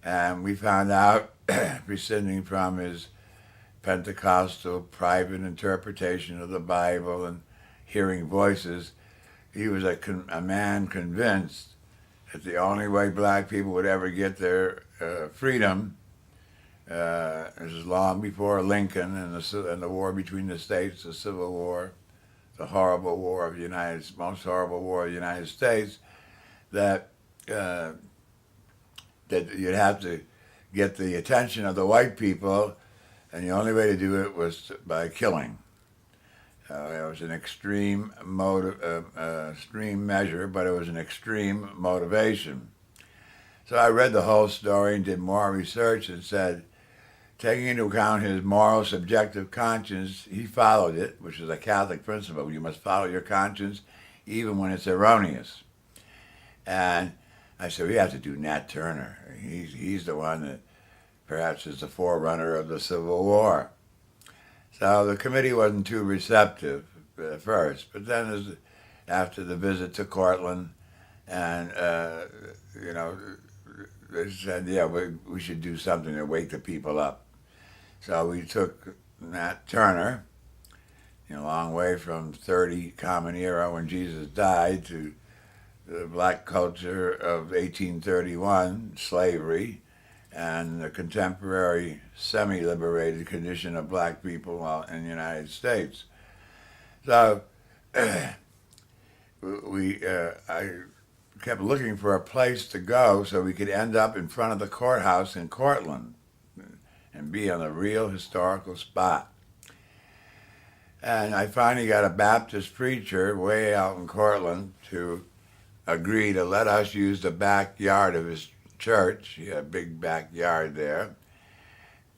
And we found out, rescinding from his Pentecostal private interpretation of the Bible and hearing voices, he was a man convinced that the only way black people would ever get their freedom, this is long before Lincoln and the war between the states, the Civil War, the horrible war of the most horrible war of the United States, that that you'd have to get the attention of the white people, and the only way to do it was by killing. It was an extreme extreme measure, but it was an extreme motivation. So I read the whole story and did more research and said, taking into account his moral subjective conscience, he followed it, which is a Catholic principle. You must follow your conscience even when it's erroneous. And I said, we have to do Nat Turner. He's the one that perhaps is the forerunner of the Civil War. So the committee wasn't too receptive at first, but then after the visit to Cortland, and they said, yeah, we should do something to wake the people up. So we took Nat Turner, a long way from 30 Common Era when Jesus died to the black culture of 1831, slavery, and the contemporary semi-liberated condition of black people in the United States. So I kept looking for a place to go so we could end up in front of the courthouse in Cortland and be on a real historical spot. And I finally got a Baptist preacher way out in Cortland to agree to let us use the backyard of his church. He had a big backyard there.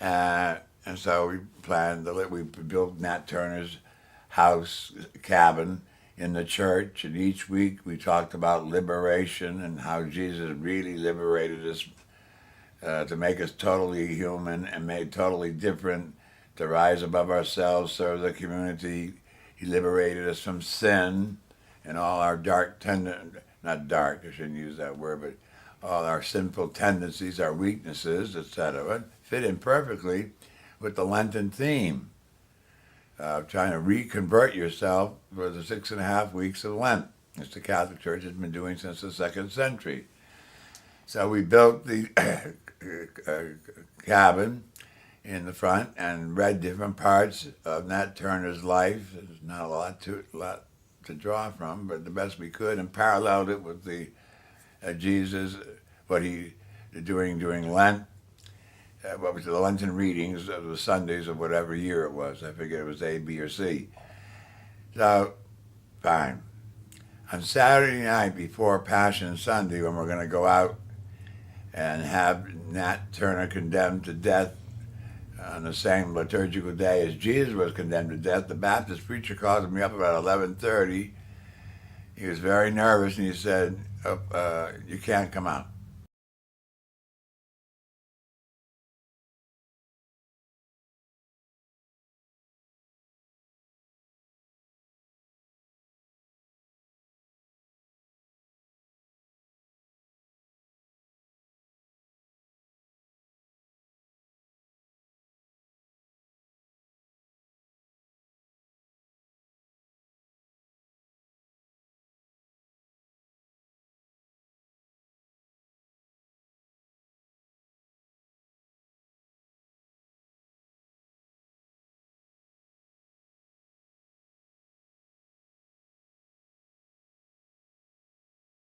And so we we built Nat Turner's house, cabin in the church, and each week we talked about liberation and how Jesus really liberated us to make us totally human and made totally different, to rise above ourselves, serve the community. He liberated us from sin and all our not dark, I shouldn't use that word, but all our sinful tendencies, our weaknesses, etc., fit in perfectly with the Lenten theme of trying to reconvert yourself for the 6.5 weeks of Lent, as the Catholic Church has been doing since the 2nd century. So we built the cabin in the front and read different parts of Nat Turner's life. There's not a lot to draw from, but the best we could, and paralleled it with the Jesus, what he doing during Lent, what was the Lenten readings of the Sundays of whatever year it was. I figured it was A, B, or C. So, fine. On Saturday night before Passion Sunday, when we're going to go out and have Nat Turner condemned to death on the same liturgical day as Jesus was condemned to death, the Baptist preacher called me up about 11:30. He was very nervous, and he said, you can't come out.